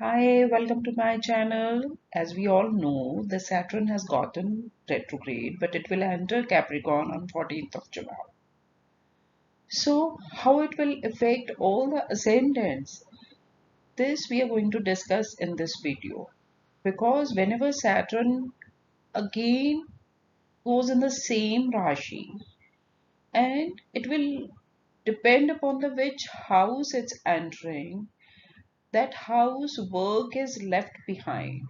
Hi, welcome to my channel. As we all know, the Saturn has gotten retrograde, but it will enter Capricorn on 14th of July. So, how it will affect all the ascendants? This we are going to discuss in this video. Because whenever Saturn again goes in the same Rashi, and it will depend upon the which house it's entering, that house work is left behind.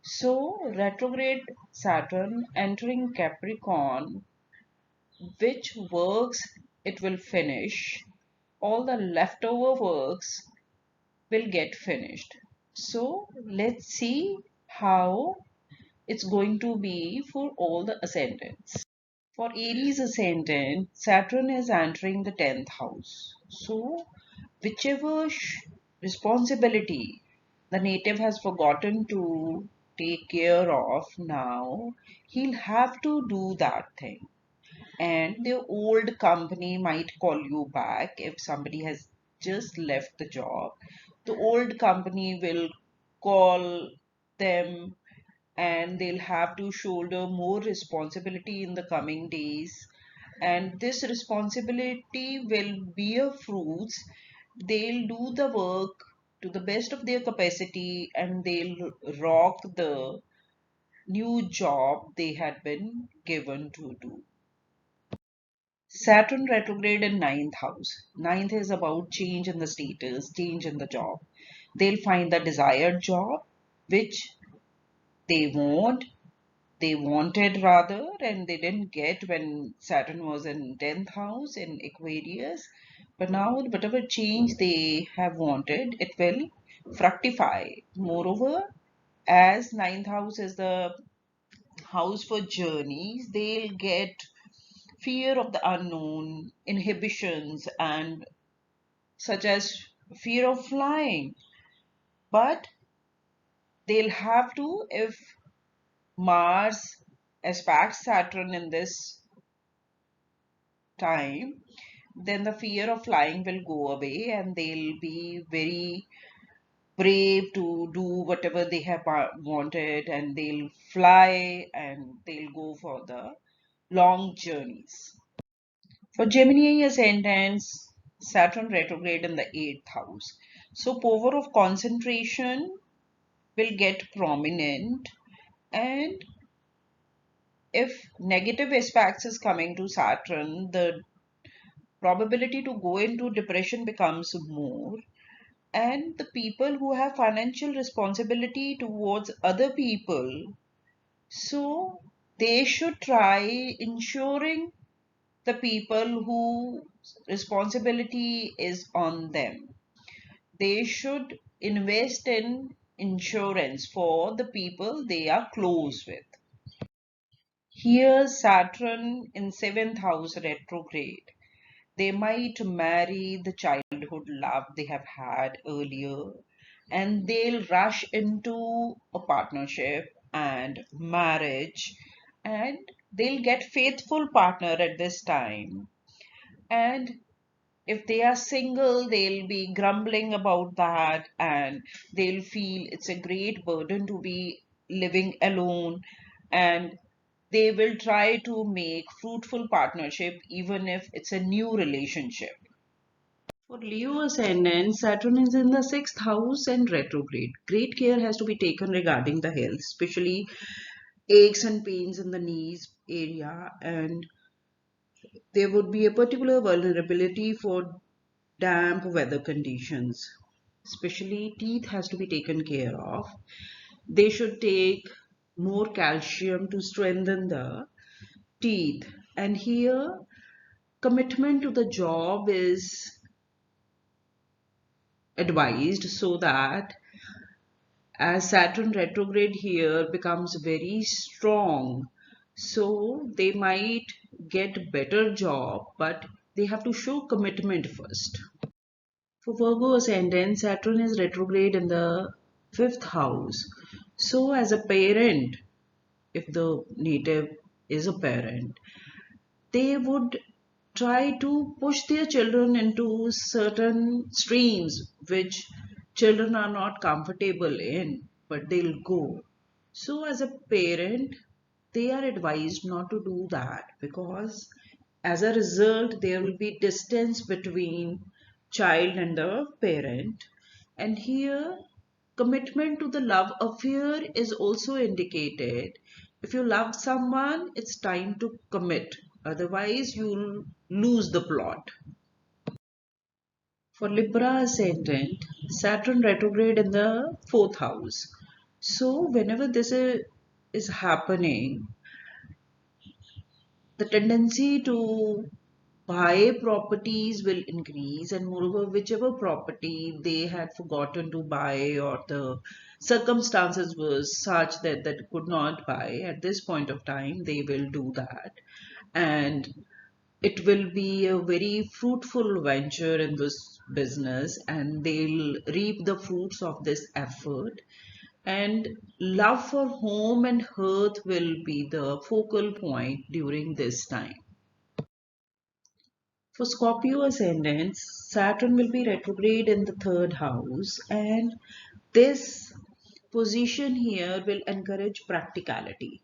So, retrograde Saturn entering Capricorn, which works it will finish, all the leftover works will get finished. So, let's see how it's going to be for all the ascendants. For Aries ascendant, Saturn is entering the 10th house. So, whichever responsibility the native has forgotten to take care of now, he'll have to do that thing. And the old company might call you back if somebody has just left the job. The old company will call them and they'll have to shoulder more responsibility in the coming days. And this responsibility will bear fruits. They'll do the work to the best of their capacity and they'll rock the new job they had been given to do. Saturn retrograde in ninth house. Ninth is about change in the status, change in the job. They'll find the desired job which they want, they wanted rather, and they didn't get when Saturn was in 10th house in Aquarius. But now, whatever change they have wanted, it will fructify. Moreover, as ninth house is the house for journeys, they'll get fear of the unknown, inhibitions, and such as fear of flying. But they'll have to, if Mars aspects Saturn in this time, then the fear of flying will go away and they'll be very brave to do whatever they have wanted and they'll fly and they'll go for the long journeys. For Gemini ascendants, Saturn retrograde in the 8th house. So power of concentration will get prominent, and if negative aspects is coming to Saturn, the probability to go into depression becomes more. And the people who have financial responsibility towards other people, so they should try ensuring the people whose responsibility is on them. They should invest in insurance for the people they are close with. Here, Saturn in 7th house retrograde. They might marry the childhood love they have had earlier and they'll rush into a partnership and marriage and they'll get faithful partner at this time. And if they are single, they'll be grumbling about that and they'll feel it's a great burden to be living alone, and they will try to make fruitful partnership even if it's a new relationship. For Leo ascendant, Saturn is in the 6th house and retrograde. Great care has to be taken regarding the health, especially aches and pains in the knees area, and there would be a particular vulnerability for damp weather conditions. Especially teeth has to be taken care of. They should take more calcium to strengthen the teeth. And here, commitment to the job is advised so that as Saturn retrograde here becomes very strong, so they might get better job, but they have to show commitment first. For Virgo ascendant, Saturn is retrograde in the 5th house. So as a parent, if the native is a parent, they would try to push their children into certain streams which children are not comfortable in, but they'll go. So, as a parent, they are advised not to do that, because as a result, there will be distance between child and the parent. And here, commitment to the love affair is also indicated. If you love someone, it's time to commit. Otherwise, you'll lose the plot. For Libra ascendant, Saturn retrograde in the fourth house. So, whenever is happening, the tendency to buy properties will increase, and moreover, whichever property they had forgotten to buy, or the circumstances were such that they could not buy at this point of time, they will do that. And it will be a very fruitful venture in this business, and they'll reap the fruits of this effort. And love for home and hearth will be the focal point during this time. For Scorpio ascendants, Saturn will be retrograde in the third house, and this position here will encourage practicality.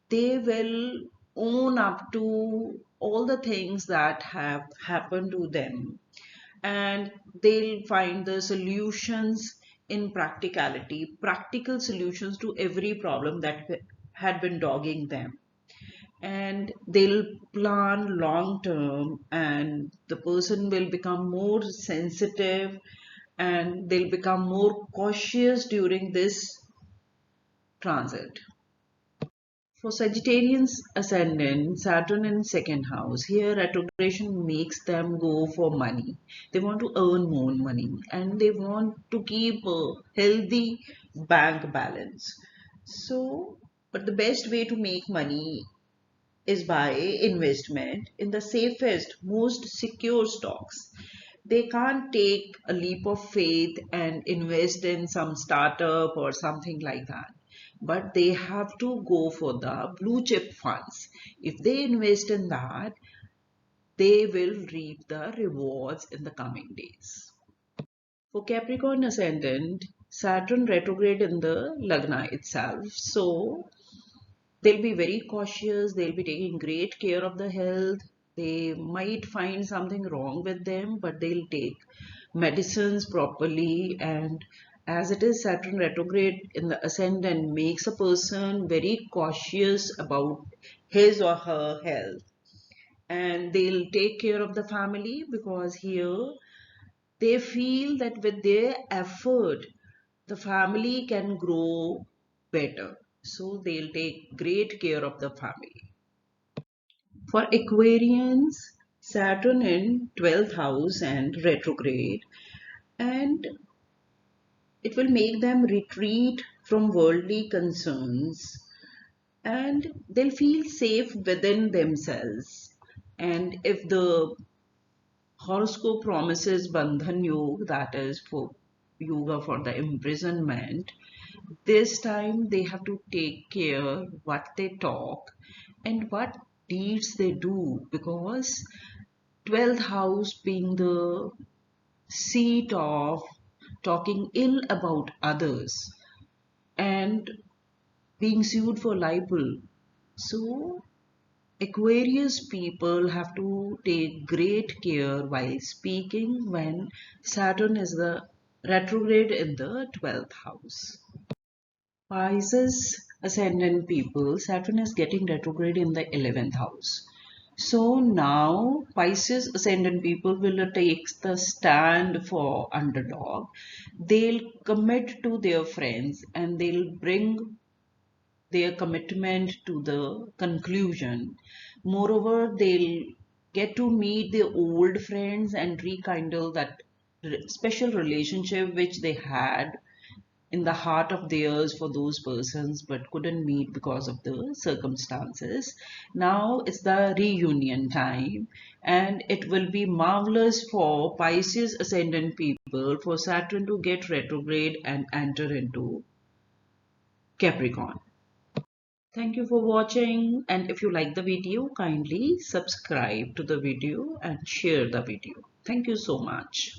They will own up to all the things that have happened to them, and they'll find the solutions in practicality, practical solutions to every problem that had been dogging them. And they'll plan long term, and the person will become more sensitive, and they'll become more cautious during this transit. For Sagittarians ascendant, Saturn in second house. Here retrogression makes them go for money. They want to earn more money, and they want to keep a healthy bank balance. So, but the best way to make money is by investment in the safest, most secure stocks. They can't take a leap of faith and invest in some startup or something like that. But they have to go for the blue chip funds. If they invest in that, they will reap the rewards in the coming days. For Capricorn ascendant, Saturn retrograde in the Lagna itself. So they'll be very cautious, they'll be taking great care of the health. They might find something wrong with them, but they'll take medicines properly. And as it is, Saturn retrograde in the ascendant makes a person very cautious about his or her health. And they'll take care of the family, because here they feel that with their effort, the family can grow better. So they'll take great care of the family. For Aquarians, Saturn in 12th house and retrograde, and it will make them retreat from worldly concerns, and they'll feel safe within themselves. And if the horoscope promises Bandhan Yoga, that is for yoga for the imprisonment, this time they have to take care what they talk and what deeds they do, because 12th house being the seat of talking ill about others and being sued for libel. So Aquarius people have to take great care while speaking when Saturn is the retrograde in the 12th house. Pisces ascendant people, Saturn is getting retrograde in the 11th house. So now Pisces ascendant people will take the stand for underdog. They'll commit to their friends, and they'll bring their commitment to the conclusion. Moreover, they'll get to meet their old friends and rekindle that special relationship which they had in the heart of theirs for those persons but couldn't meet because of the circumstances. Now it's the reunion time, and it will be marvelous for Pisces ascendant people for Saturn to get retrograde and enter into Capricorn. Thank you for watching, and if you like the video, kindly subscribe to the video and share the video. Thank you so much.